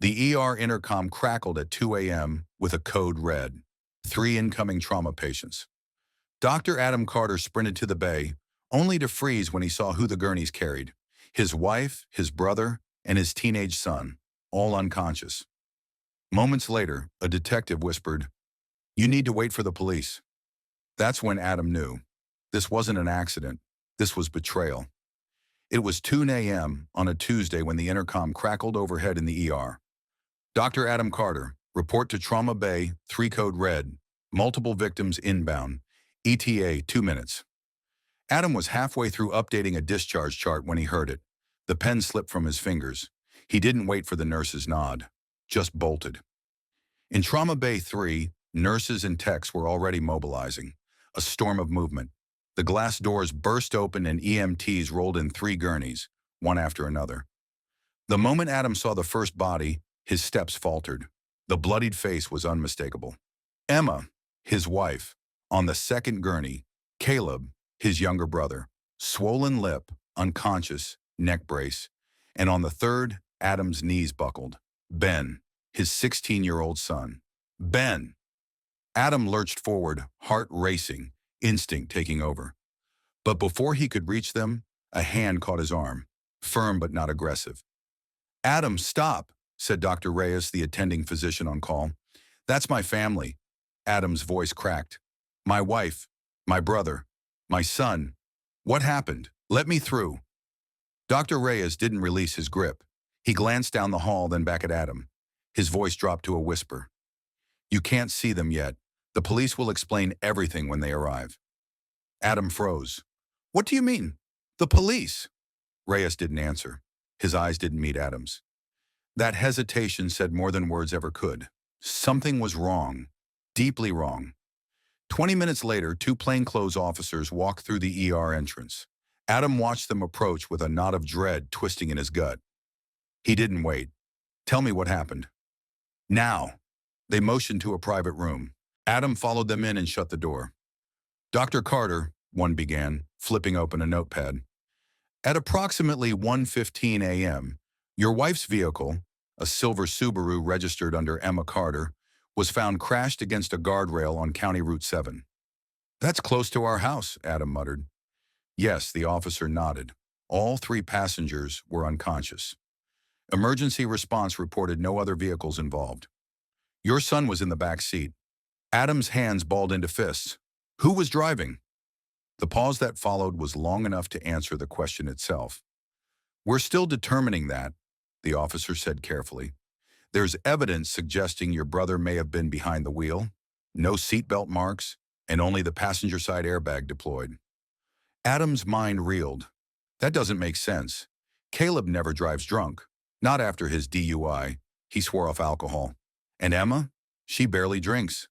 The ER intercom crackled at 2 a.m. with a code red. 3 incoming trauma patients. Dr. Adam Carter sprinted to the bay, only to freeze when he saw who the gurneys carried. His wife, his brother, and his teenage son, all unconscious. Moments later, a detective whispered, "You need to wait for the police." That's when Adam knew. This wasn't an accident. This was betrayal. It was 2 a.m. on a Tuesday when the intercom crackled overhead in the ER. Dr. Adam Carter, report to Trauma Bay, 3 code red, multiple victims inbound, ETA 2 minutes. Adam was halfway through updating a discharge chart when he heard it. The pen slipped from his fingers. He didn't wait for the nurse's nod, just bolted. In Trauma Bay 3, nurses and techs were already mobilizing. A storm of movement. The glass doors burst open and EMTs rolled in 3 gurneys, one after another. The moment Adam saw the first body, his steps faltered. The bloodied face was unmistakable. Emma, his wife, on the second gurney. Caleb, his younger brother, swollen lip, unconscious, neck brace. And on the third, Adam's knees buckled. Ben, his 16-year-old son. Ben! Adam lurched forward, heart racing, instinct taking over. But before he could reach them, a hand caught his arm, firm but not aggressive. "Adam, stop," said Dr. Reyes, the attending physician on call. "That's my family." Adam's voice cracked. "My wife, my brother, my son. What happened? Let me through." Dr. Reyes didn't release his grip. He glanced down the hall, then back at Adam. His voice dropped to a whisper. "You can't see them yet. The police will explain everything when they arrive." Adam froze. "What do you mean? The police?" Reyes didn't answer. His eyes didn't meet Adam's. That hesitation said more than words ever could. Something was wrong. Deeply wrong. 20 minutes later, 2 plainclothes officers walked through the ER entrance. Adam watched them approach with a knot of dread twisting in his gut. He didn't wait. "Tell me what happened." "Now." They motioned to a private room. Adam followed them in and shut the door. "Dr. Carter," one began, flipping open a notepad. "At approximately 1:15 a.m., your wife's vehicle, a silver Subaru registered under Emma Carter, was found crashed against a guardrail on County Route 7. "That's close to our house," Adam muttered. Yes, the officer nodded. All 3 passengers were unconscious. Emergency response reported no other vehicles involved. "Your son was in the back seat." Adam's hands balled into fists. "Who was driving?" The pause that followed was long enough to answer the question itself. "We're still determining that," the officer said carefully. "There's evidence suggesting your brother may have been behind the wheel. No seatbelt marks, and only the passenger side airbag deployed." Adam's mind reeled. That doesn't make sense. Caleb never drives drunk. Not after his DUI. He swore off alcohol. And Emma? She barely drinks.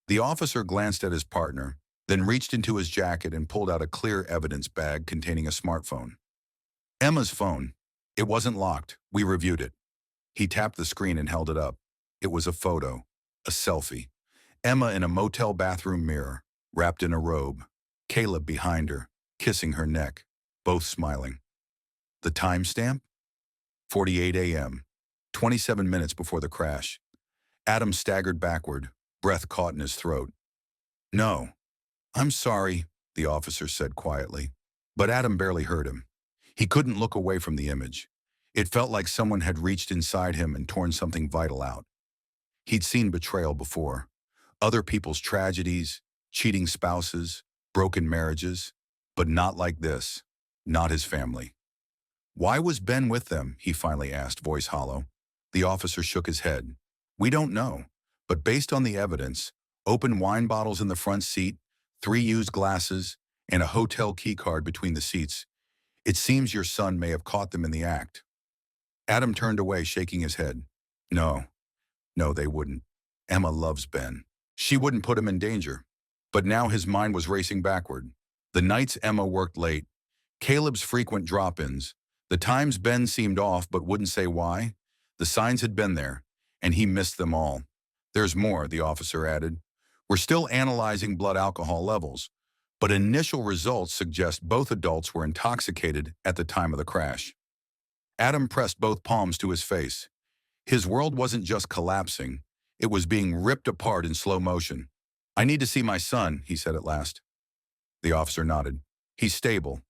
The officer glanced at his partner, then reached into his jacket and pulled out a clear evidence bag containing a smartphone. Emma's phone. It wasn't locked. We reviewed it. He tapped the screen and held it up. It was a photo. A selfie. Emma in a motel bathroom mirror, wrapped in a robe. Caleb behind her, kissing her neck, both smiling. The timestamp? 48 a.m., 27 minutes before the crash. Adam staggered backward, breath caught in his throat. "No, I'm sorry," the officer said quietly. But Adam barely heard him. He couldn't look away from the image. It felt like someone had reached inside him and torn something vital out. He'd seen betrayal before. Other people's tragedies, cheating spouses, broken marriages, but not like this. Not his family. "Why was Ben with them?" he finally asked, voice hollow. The officer shook his head. "We don't know, but based on the evidence, open wine bottles in the front seat, 3 used glasses, and a hotel key card between the seats, it seems your son may have caught them in the act." Adam turned away, shaking his head. No, they wouldn't. Emma loves Ben. She wouldn't put him in danger. But now his mind was racing backward. The nights Emma worked late, Caleb's frequent drop-ins, the times Ben seemed off but wouldn't say why. The signs had been there, and he missed them all. "There's more," the officer added. "We're still analyzing blood alcohol levels, but initial results suggest both adults were intoxicated at the time of the crash." Adam pressed both palms to his face. His world wasn't just collapsing, it was being ripped apart in slow motion. "I need to see my son," he said at last. The officer nodded. "He's stable.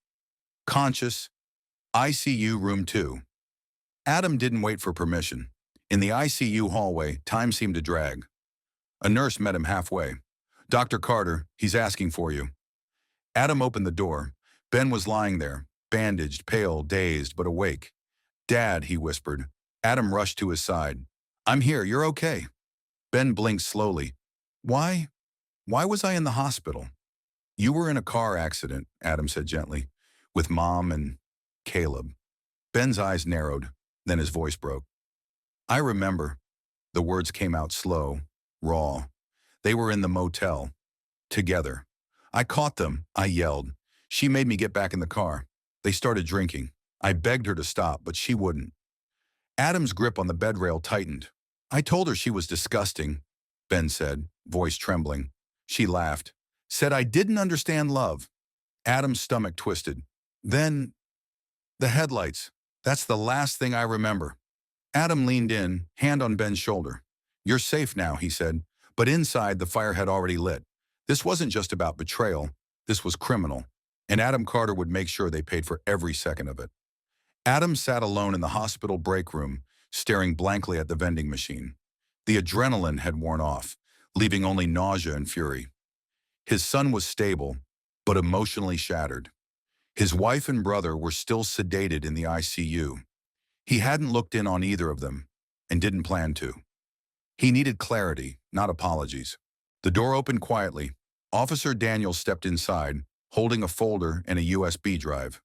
Conscious. ICU room 2. Adam didn't wait for permission. In the ICU hallway, time seemed to drag. A nurse met him halfway. "Dr. Carter, he's asking for you." Adam opened the door. Ben was lying there, bandaged, pale, dazed, but awake. "Dad," he whispered. Adam rushed to his side. "I'm here, you're okay." Ben blinked slowly. Why? Why was I in the hospital?" "You were in a car accident," Adam said gently, "with Mom and Caleb." Ben's eyes narrowed, then his voice broke. "I remember." The words came out slow, raw. "They were in the motel. Together. I caught them," I yelled. "She made me get back in the car. They started drinking. I begged her to stop, but she wouldn't." Adam's grip on the bed rail tightened. "I told her she was disgusting," Ben said, voice trembling. She laughed. "Said I didn't understand love." Adam's stomach twisted. "Then, the headlights. That's the last thing I remember." Adam leaned in, hand on Ben's shoulder. "You're safe now," he said, but inside the fire had already lit. This wasn't just about betrayal. This was criminal, and Adam Carter would make sure they paid for every second of it. Adam sat alone in the hospital break room, staring blankly at the vending machine. The adrenaline had worn off, leaving only nausea and fury. His son was stable, but emotionally shattered. His wife and brother were still sedated in the ICU. He hadn't looked in on either of them, and didn't plan to. He needed clarity, not apologies. The door opened quietly. Officer Daniels stepped inside, holding a folder and a USB drive.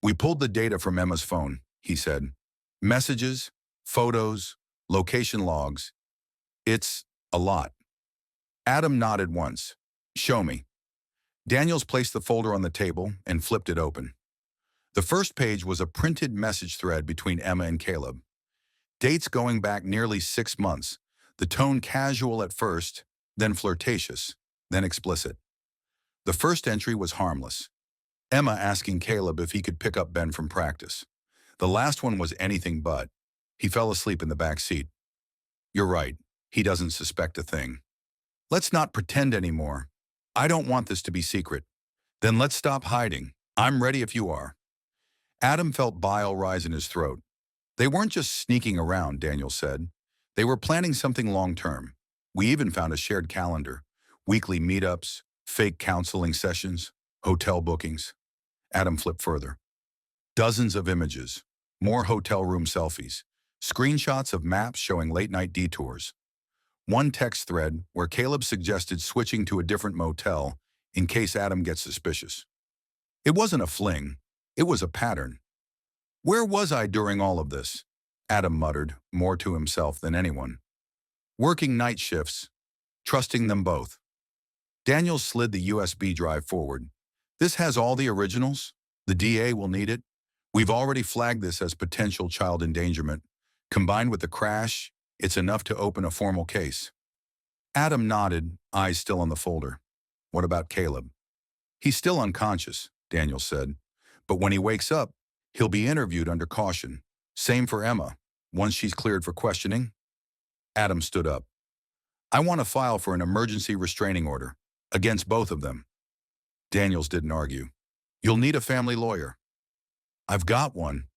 "We pulled the data from Emma's phone," he said. "Messages, photos, location logs. It's a lot." Adam nodded once. "Show me." Daniels placed the folder on the table and flipped it open. The first page was a printed message thread between Emma and Caleb. Dates going back nearly 6 months, the tone casual at first, then flirtatious, then explicit. The first entry was harmless. Emma asking Caleb if he could pick up Ben from practice. The last one was anything but. He fell asleep in the back seat. "You're right. He doesn't suspect a thing. Let's not pretend anymore. I don't want this to be secret. Then let's stop hiding. I'm ready if you are." Adam felt bile rise in his throat. "They weren't just sneaking around," Daniel said. "They were planning something long-term. We even found a shared calendar. Weekly meetups, fake counseling sessions, hotel bookings." Adam flipped further. Dozens of images, more hotel room selfies, screenshots of maps showing late-night detours. One text thread where Caleb suggested switching to a different motel in case Adam gets suspicious. It wasn't a fling. It was a pattern. "Where was I during all of this?" Adam muttered, more to himself than anyone. "Working night shifts, trusting them both." Daniel slid the USB drive forward. "This has all the originals. The DA will need it. We've already flagged this as potential child endangerment. Combined with the crash, it's enough to open a formal case." Adam nodded, eyes still on the folder. "What about Caleb?" "He's still unconscious," Daniel said. "But when he wakes up, he'll be interviewed under caution. Same for Emma, once she's cleared for questioning." Adam stood up. "I want to file for an emergency restraining order against both of them." Daniels didn't argue. "You'll need a family lawyer." "I've got one."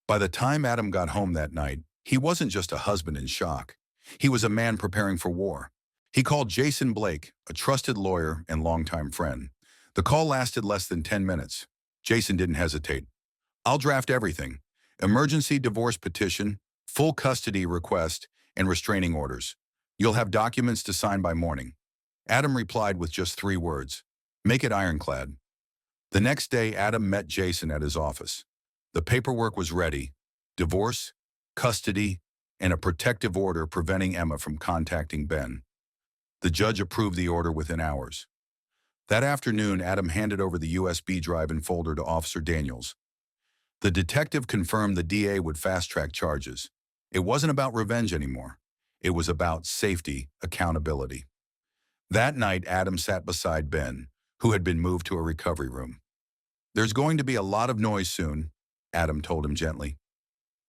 By the time Adam got home that night, he wasn't just a husband in shock. He was a man preparing for war. He called Jason Blake, a trusted lawyer and longtime friend. The call lasted less than 10 minutes. Jason didn't hesitate. "I'll draft everything. Emergency divorce petition, full custody request, and restraining orders. You'll have documents to sign by morning." Adam replied with just 3 words. "Make it ironclad." The next day, Adam met Jason at his office. The paperwork was ready. Divorce, custody, and a protective order preventing Emma from contacting Ben. The judge approved the order within hours. That afternoon, Adam handed over the USB drive and folder to Officer Daniels. The detective confirmed the DA would fast-track charges. It wasn't about revenge anymore. It was about safety, accountability. That night, Adam sat beside Ben, who had been moved to a recovery room. "There's going to be a lot of noise soon," Adam told him gently.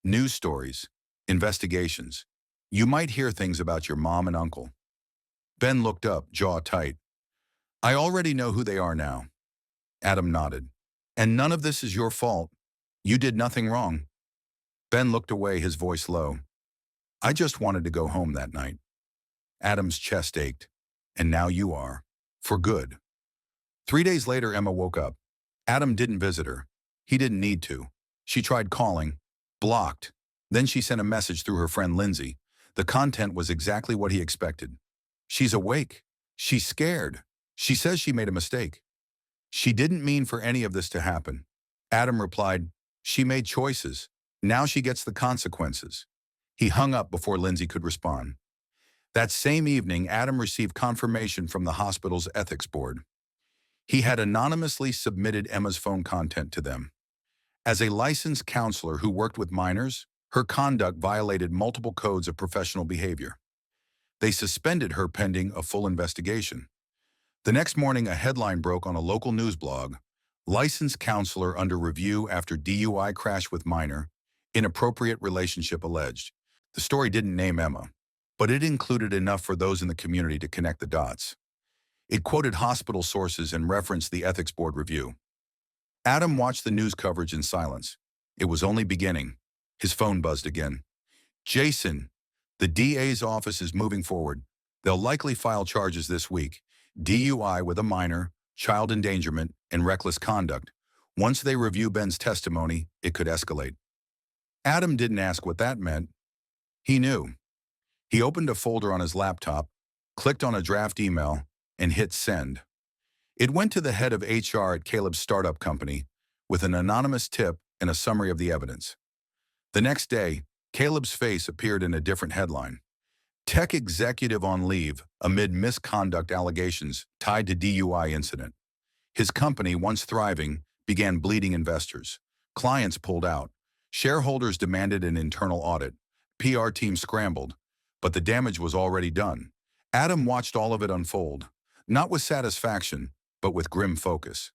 "News stories, investigations, You might hear things about your mom and uncle. Ben looked up, jaw tight. I already know who they are now. Adam nodded. And none of this is your fault. You did nothing wrong. Ben looked away, his voice low. I just wanted to go home that night. Adam's chest ached. And now you are. For good. 3 days later, Emma woke up. Adam didn't visit her. He didn't need to. She tried calling. Blocked. Then she sent a message through her friend Lindsay. The content was exactly what he expected. She's awake. She's scared. She says she made a mistake. She didn't mean for any of this to happen. Adam replied, she made choices. Now she gets the consequences. He hung up before Lindsay could respond. That same evening, Adam received confirmation from the hospital's ethics board. He had anonymously submitted Emma's phone content to them. As a licensed counselor who worked with minors, her conduct violated multiple codes of professional behavior. They suspended her pending a full investigation. The next morning, a headline broke on a local news blog, licensed counselor under review after DUI crash with minor, inappropriate relationship alleged. The story didn't name Emma, but it included enough for those in the community to connect the dots. It quoted hospital sources and referenced the ethics board review. Adam watched the news coverage in silence. It was only beginning. His phone buzzed again. Jason, the DA's office is moving forward. They'll likely file charges this week. DUI with a minor, child endangerment, and reckless conduct. Once they review Ben's testimony, it could escalate. Adam didn't ask what that meant. He knew. He opened a folder on his laptop, clicked on a draft email, and hit send. It went to the head of HR at Caleb's startup company with an anonymous tip and a summary of the evidence. The next day, Caleb's face appeared in a different headline. Tech executive on leave amid misconduct allegations tied to DUI incident. His company, once thriving, began bleeding investors. Clients pulled out. Shareholders demanded an internal audit. PR team scrambled, but the damage was already done. Adam watched all of it unfold, not with satisfaction, but with grim focus.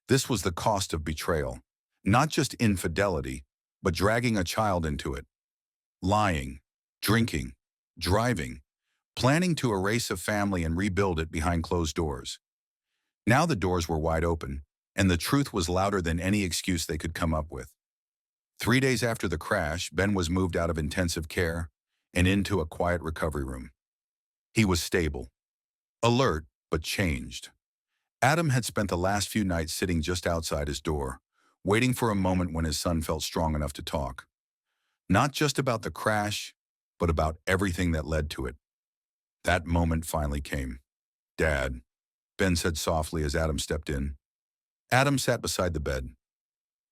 This was the cost of betrayal. Not just infidelity, but dragging a child into it. Lying, drinking, driving, planning to erase a family and rebuild it behind closed doors. Now the doors were wide open, and the truth was louder than any excuse they could come up with. 3 days after the crash, Ben was moved out of intensive care and into a quiet recovery room. He was stable, alert, but changed. Adam had spent the last few nights sitting just outside his door, waiting for a moment when his son felt strong enough to talk. Not just about the crash, but about everything that led to it. That moment finally came. Dad, Ben said softly as Adam stepped in. Adam sat beside the bed.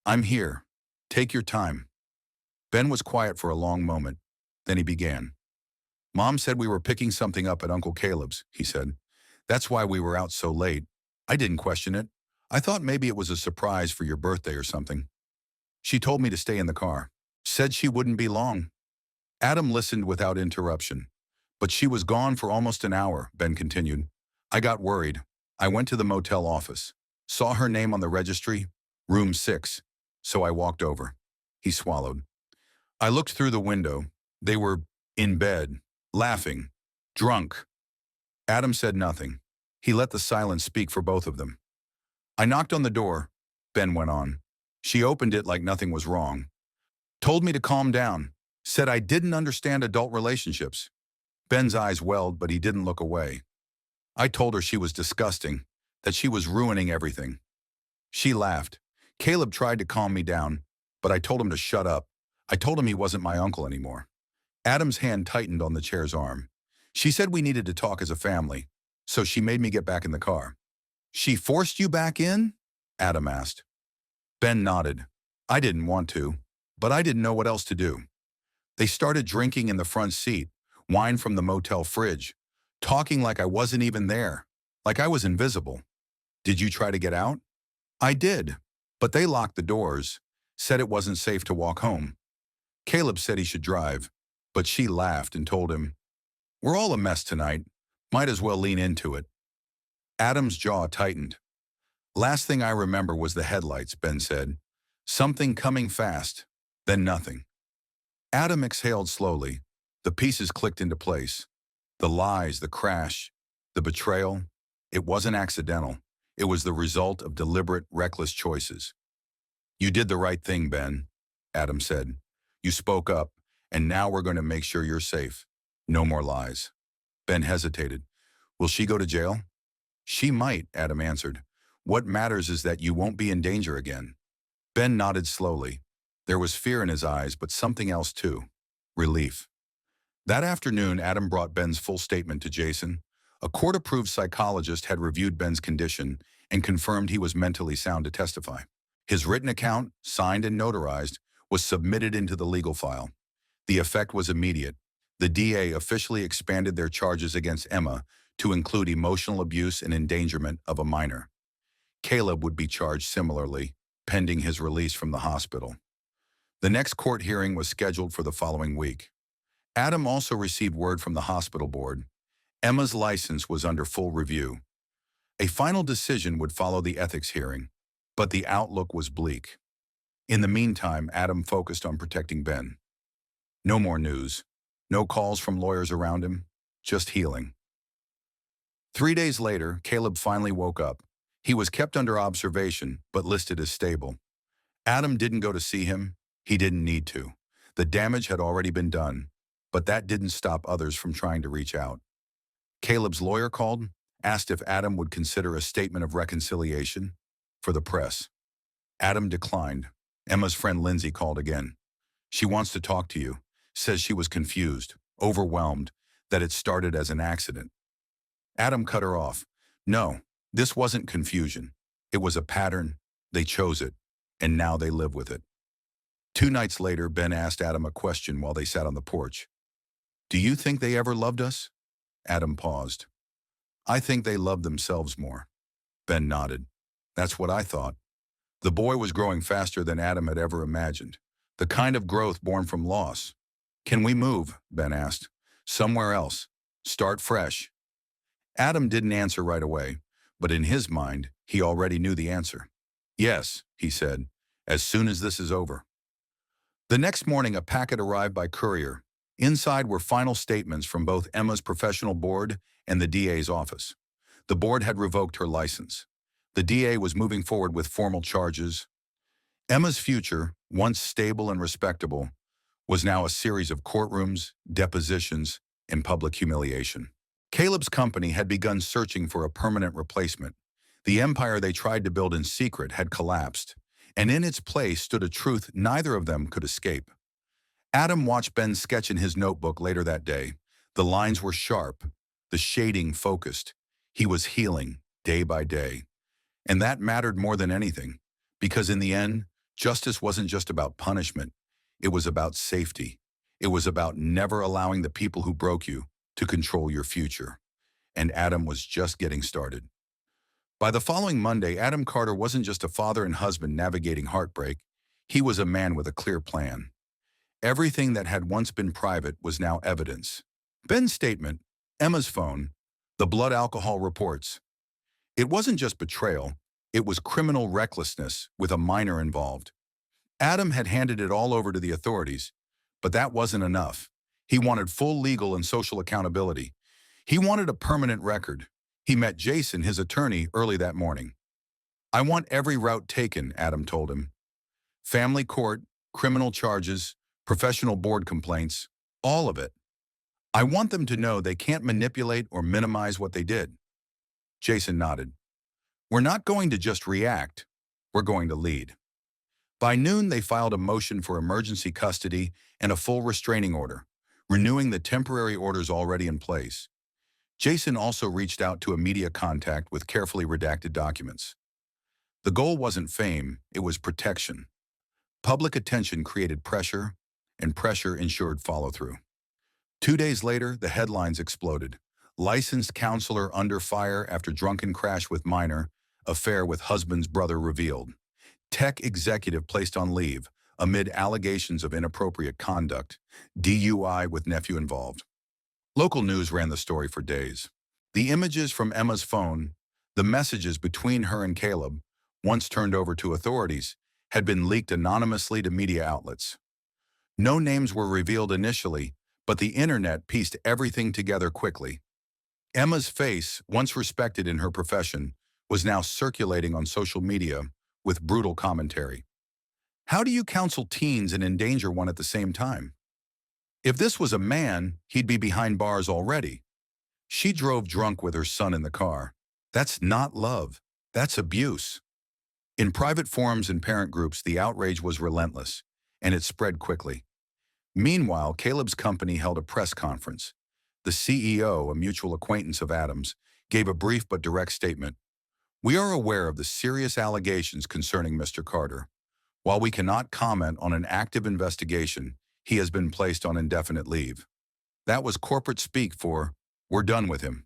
I'm here. Take your time. Ben was quiet for a long moment. Then he began. Mom said we were picking something up at Uncle Caleb's, he said. That's why we were out so late. I didn't question it. I thought maybe it was a surprise for your birthday or something. She told me to stay in the car. Said she wouldn't be long. Adam listened without interruption. But she was gone for almost an hour, Ben continued. I got worried. I went to the motel office. Saw her name on the registry, room 6. So I walked over. He swallowed. I looked through the window. They were in bed, laughing, drunk. Adam said nothing. He let the silence speak for both of them. I knocked on the door, Ben went on. She opened it like nothing was wrong. Told me to calm down. Said I didn't understand adult relationships. Ben's eyes welled, but he didn't look away. I told her she was disgusting, that she was ruining everything. She laughed. Caleb tried to calm me down, but I told him to shut up. I told him he wasn't my uncle anymore. Adam's hand tightened on the chair's arm. She said we needed to talk as a family, so she made me get back in the car. She forced you back in? Adam asked. Ben nodded. I didn't want to, but I didn't know what else to do. They started drinking in the front seat, wine from the motel fridge, talking like I wasn't even there, like I was invisible. Did you try to get out? I did, but they locked the doors, said it wasn't safe to walk home. Caleb said he should drive, but she laughed and told him, we're all a mess tonight, might as well lean into it. Adam's jaw tightened. Last thing I remember was the headlights, Ben said. Something coming fast, then nothing. Adam exhaled slowly. The pieces clicked into place. The lies, the crash, the betrayal. It wasn't accidental. It was the result of deliberate, reckless choices. "You did the right thing, Ben," Adam said. "You spoke up, and now we're going to make sure you're safe. No more lies." Ben hesitated. "Will she go to jail?" "She might," Adam answered. "What matters is that you won't be in danger again." Ben nodded slowly. There was fear in his eyes, but something else too. Relief. That afternoon, Adam brought Ben's full statement to Jason. A court-approved psychologist had reviewed Ben's condition and confirmed he was mentally sound to testify. His written account, signed and notarized, was submitted into the legal file. The effect was immediate. The DA officially expanded their charges against Emma to include emotional abuse and endangerment of a minor. Caleb would be charged similarly, pending his release from the hospital. The next court hearing was scheduled for the following week. Adam also received word from the hospital board. Emma's license was under full review. A final decision would follow the ethics hearing, but the outlook was bleak. In the meantime, Adam focused on protecting Ben. No more news. No calls from lawyers around him. Just healing. 3 days later, Caleb finally woke up. He was kept under observation, but listed as stable. Adam didn't go to see him. He didn't need to. The damage had already been done, but that didn't stop others from trying to reach out. Caleb's lawyer called, asked if Adam would consider a statement of reconciliation for the press. Adam declined. Emma's friend Lindsay called again. "She wants to talk to you," says she was confused, overwhelmed, that it started as an accident. Adam cut her off. "No, this wasn't confusion. It was a pattern. They chose it, and now they live with it." 2 nights later, Ben asked Adam a question while they sat on the porch. "Do you think they ever loved us?" Adam paused. "I think they loved themselves more." Ben nodded. "That's what I thought." The boy was growing faster than Adam had ever imagined, the kind of growth born from loss. "Can we move?" Ben asked. "Somewhere else. Start fresh." Adam didn't answer right away, but in his mind, he already knew the answer. "Yes," he said, "as soon as this is over." The next morning, a packet arrived by courier. Inside were final statements from both Emma's professional board and the DA's office. The board had revoked her license. The DA was moving forward with formal charges. Emma's future, once stable and respectable, was now a series of courtrooms, depositions, and public humiliation. Caleb's company had begun searching for a permanent replacement. The empire they tried to build in secret had collapsed, and in its place stood a truth neither of them could escape. Adam watched Ben sketch in his notebook later that day. The lines were sharp, the shading focused. He was healing, day by day. And that mattered more than anything, because in the end, justice wasn't just about punishment. It was about safety. It was about never allowing the people who broke you to control your future. And Adam was just getting started. By the following Monday, Adam Carter wasn't just a father and husband navigating heartbreak. He was a man with a clear plan. Everything that had once been private was now evidence. Ben's statement, Emma's phone, the blood alcohol reports. It wasn't just betrayal, it was criminal recklessness with a minor involved. Adam had handed it all over to the authorities, but that wasn't enough. He wanted full legal and social accountability. He wanted a permanent record. He met Jason, his attorney, early that morning. "I want every route taken," Adam told him. "Family court, criminal charges, professional board complaints, all of it. I want them to know they can't manipulate or minimize what they did." Jason nodded. "We're not going to just react, we're going to lead." By noon, they filed a motion for emergency custody and a full restraining order, renewing the temporary orders already in place. Jason also reached out to a media contact with carefully redacted documents. The goal wasn't fame, it was protection. Public attention created pressure, and pressure ensured follow-through. 2 days later, the headlines exploded. Licensed counselor under fire after drunken crash with minor, affair with husband's brother revealed. Tech executive placed on leave amid allegations of inappropriate conduct, DUI with nephew involved. Local news ran the story for days. The images from Emma's phone, the messages between her and Caleb, once turned over to authorities, had been leaked anonymously to media outlets. No names were revealed initially, But the internet pieced everything together quickly. Emma's face, once respected in her profession, was now circulating on social media with brutal commentary. How do you counsel teens and endanger one at the same time? If this was a man, he'd be behind bars already. She drove drunk with her son in the car. That's not love. That's abuse. In private forums and parent groups, the outrage was relentless, and it spread quickly. Meanwhile, Caleb's company held a press conference. The CEO, a mutual acquaintance of Adam's, gave a brief but direct statement. We are aware of the serious allegations concerning Mr. Carter. While we cannot comment on an active investigation, he has been placed on indefinite leave. That was corporate speak for, we're done with him.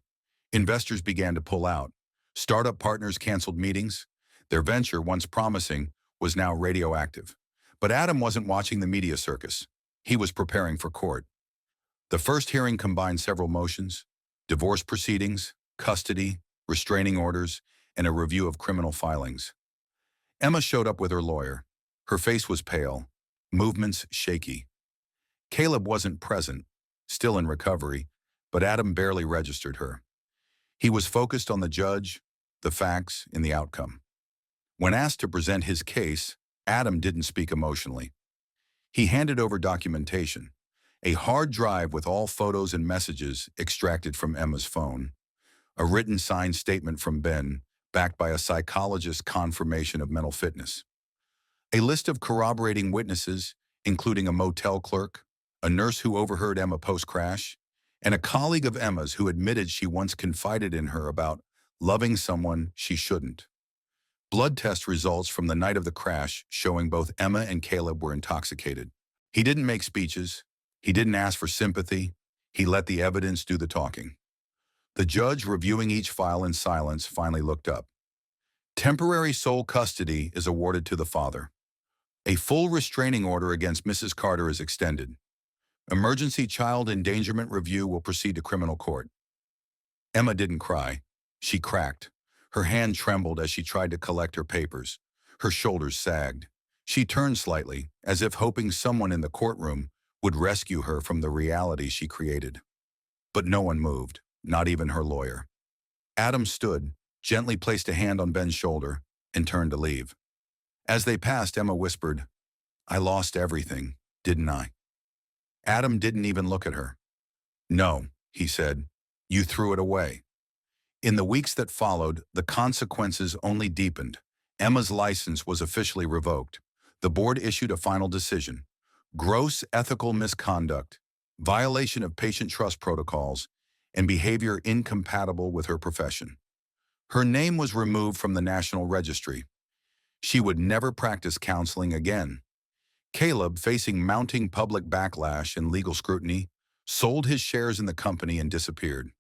Investors began to pull out. Startup partners canceled meetings. Their venture, once promising, was now radioactive. But Adam wasn't watching the media circus. He was preparing for court. The first hearing combined several motions: divorce proceedings, custody, restraining orders, and a review of criminal filings. Emma showed up with her lawyer. Her face was pale, movements shaky. Caleb wasn't present, still in recovery, but Adam barely registered her. He was focused on the judge, the facts, and the outcome. When asked to present his case, Adam didn't speak emotionally. He handed over documentation, a hard drive with all photos and messages extracted from Emma's phone, a written signed statement from Ben, backed by a psychologist's confirmation of mental fitness, a list of corroborating witnesses, including a motel clerk, a nurse who overheard Emma post-crash, and a colleague of Emma's who admitted she once confided in her about loving someone she shouldn't. Blood test results from the night of the crash showing both Emma and Caleb were intoxicated. He didn't make speeches. He didn't ask for sympathy. He let the evidence do the talking. The judge, reviewing each file in silence, finally looked up. Temporary sole custody is awarded to the father. A full restraining order against Mrs. Carter is extended. Emergency child endangerment review will proceed to criminal court. Emma didn't cry. She cracked. Her hand trembled as she tried to collect her papers. Her shoulders sagged. She turned slightly, as if hoping someone in the courtroom would rescue her from the reality she created. But no one moved, not even her lawyer. Adam stood, gently placed a hand on Ben's shoulder, and turned to leave. As they passed, Emma whispered, "I lost everything, didn't I?" Adam didn't even look at her. "No," he said, "you threw it away." In the weeks that followed, the consequences only deepened. Emma's license was officially revoked. The board issued a final decision: gross ethical misconduct, violation of patient trust protocols, and behavior incompatible with her profession. Her name was removed from the National Registry. She would never practice counseling again. Caleb, facing mounting public backlash and legal scrutiny, sold his shares in the company and disappeared.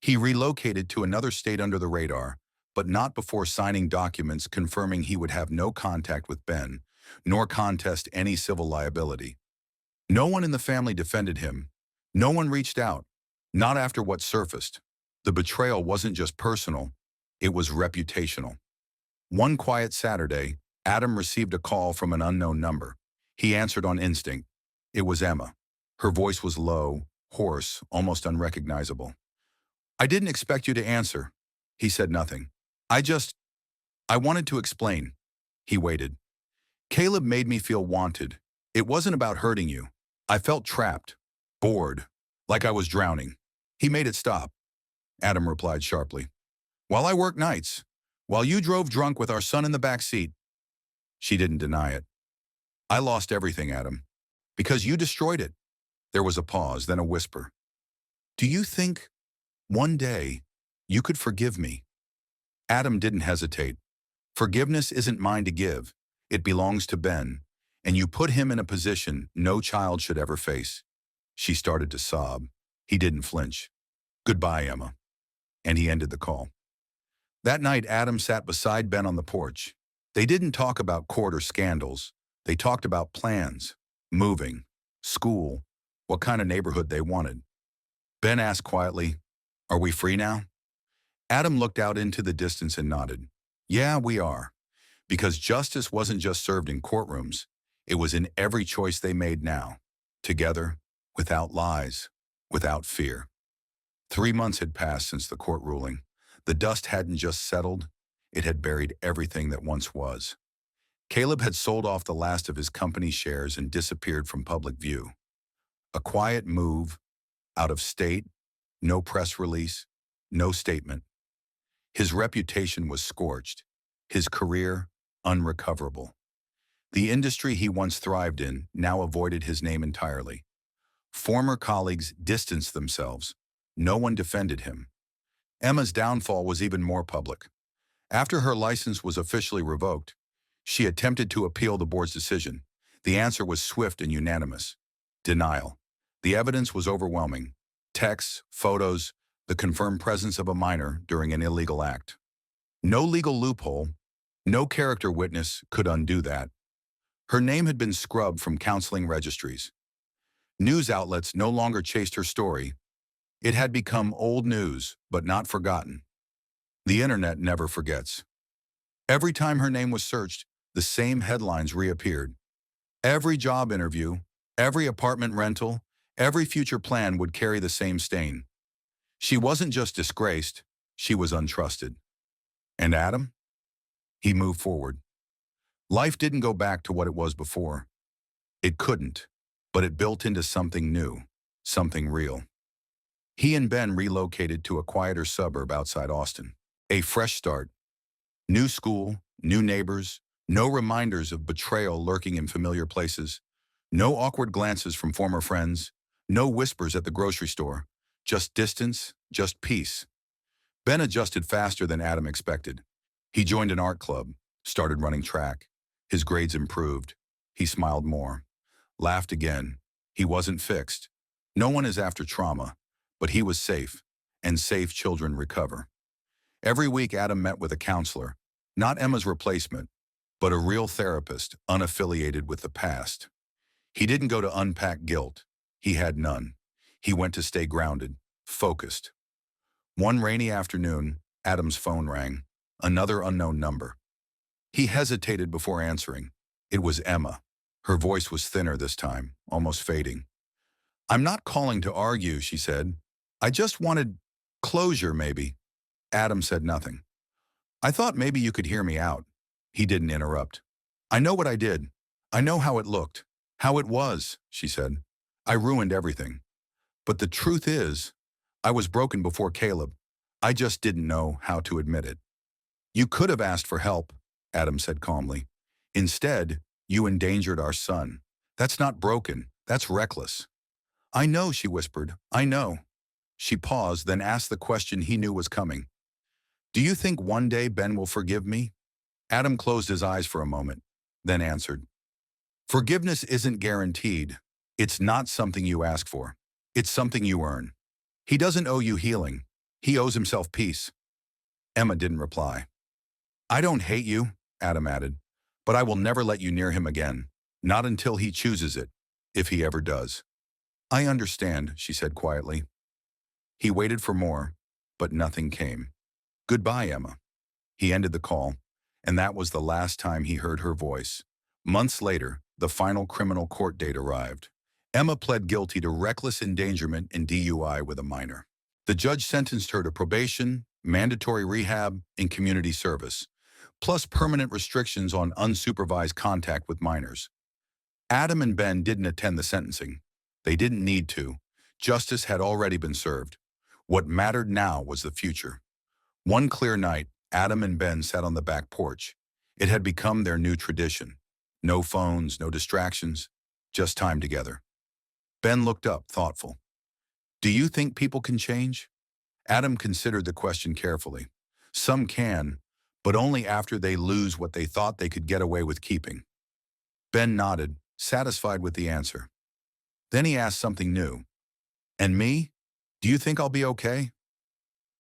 He relocated to another state under the radar, but not before signing documents confirming he would have no contact with Ben, nor contest any civil liability. No one in the family defended him. No one reached out, not after what surfaced. The betrayal wasn't just personal, it was reputational. One quiet Saturday, Adam received a call from an unknown number. He answered on instinct. It was Emma. Her voice was low, hoarse, almost unrecognizable. "I didn't expect you to answer." He said nothing. I wanted to explain." He waited. "Caleb made me feel wanted. It wasn't about hurting you. I felt trapped, bored, like I was drowning. He made it stop." Adam replied sharply. "While I worked nights, while you drove drunk with our son in the back seat." She didn't deny it. "I lost everything, Adam, because you destroyed it." There was a pause, then a whisper. "Do you think one day you could forgive me?" Adam didn't hesitate. "Forgiveness isn't mine to give. It belongs to Ben, and you put him in a position no child should ever face." She started to sob. He didn't flinch. "Goodbye, Emma." And he ended the call. That night, Adam sat beside Ben on the porch. They didn't talk about court or scandals. They talked about plans, moving, school, what kind of neighborhood they wanted. Ben asked quietly, "Are we free now?" Adam looked out into the distance and nodded. "Yeah, we are." Because justice wasn't just served in courtrooms. It was in every choice they made now, together without lies, without fear. 3 months had passed since the court ruling. The dust hadn't just settled, it had buried everything that once was. Caleb had sold off the last of his company shares and disappeared from public view. A quiet move, out of state, no press release, no statement. His reputation was scorched, his career unrecoverable. The industry he once thrived in now avoided his name entirely. Former colleagues distanced themselves. No one defended him. Emma's downfall was even more public. After her license was officially revoked, she attempted to appeal the board's decision. The answer was swift and unanimous: denial. The evidence was overwhelming. Texts, photos, the confirmed presence of a minor during an illegal act. No legal loophole, no character witness could undo that. Her name had been scrubbed from counseling registries. News outlets no longer chased her story. It had become old news, but not forgotten. The internet never forgets. Every time her name was searched, the same headlines reappeared. Every job interview, every apartment rental, every future plan would carry the same stain. She wasn't just disgraced, she was untrusted. And Adam? He moved forward. Life didn't go back to what it was before. It couldn't, but it built into something new, something real. He and Ben relocated to a quieter suburb outside Austin. A fresh start. New school, new neighbors, no reminders of betrayal lurking in familiar places, no awkward glances from former friends, no whispers at the grocery store, just distance, just peace. Ben adjusted faster than Adam expected. He joined an art club, started running track. His grades improved. He smiled more. Laughed again. He wasn't fixed. No one is after trauma, but he was safe, and safe children recover. Every week Adam met with a counselor, not Emma's replacement, but a real therapist unaffiliated with the past. He didn't go to unpack guilt. He had none. He went to stay grounded, focused. One rainy afternoon, Adam's phone rang, another unknown number. He hesitated before answering. It was Emma. Her voice was thinner this time, almost fading. "I'm not calling to argue," she said. "I just wanted closure, maybe." Adam said nothing. "I thought maybe you could hear me out." He didn't interrupt. "I know what I did. I know how it looked. How it was," she said. "I ruined everything. But the truth is, I was broken before Caleb. I just didn't know how to admit it." "You could have asked for help," Adam said calmly. "Instead, you endangered our son. That's not broken. That's reckless." "I know," she whispered. "I know." She paused, then asked the question he knew was coming. "Do you think one day Ben will forgive me?" Adam closed his eyes for a moment, then answered. "Forgiveness isn't guaranteed. It's not something you ask for. It's something you earn. He doesn't owe you healing. He owes himself peace." Emma didn't reply. "I don't hate you," Adam added, "but I will never let you near him again. Not until he chooses it, if he ever does." "I understand," she said quietly. He waited for more, but nothing came. "Goodbye, Emma." He ended the call, and that was the last time he heard her voice. Months later, the final criminal court date arrived. Emma pled guilty to reckless endangerment and DUI with a minor. The judge sentenced her to probation, mandatory rehab, and community service, plus permanent restrictions on unsupervised contact with minors. Adam and Ben didn't attend the sentencing. They didn't need to. Justice had already been served. What mattered now was the future. One clear night, Adam and Ben sat on the back porch. It had become their new tradition. No phones, no distractions, just time together. Ben looked up, thoughtful. "Do you think people can change?" Adam considered the question carefully. "Some can, but only after they lose what they thought they could get away with keeping." Ben nodded, satisfied with the answer. Then he asked something new. "And me? Do you think I'll be okay?"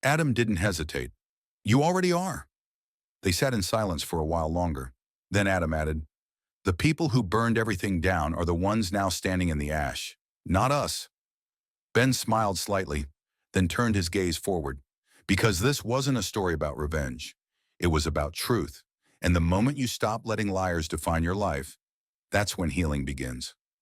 Adam didn't hesitate. "You already are." They sat in silence for a while longer. Then Adam added, "The people who burned everything down are the ones now standing in the ash, not us." Ben smiled slightly, then turned his gaze forward. Because this wasn't a story about revenge. It was about truth. And the moment you stop letting liars define your life, that's when healing begins.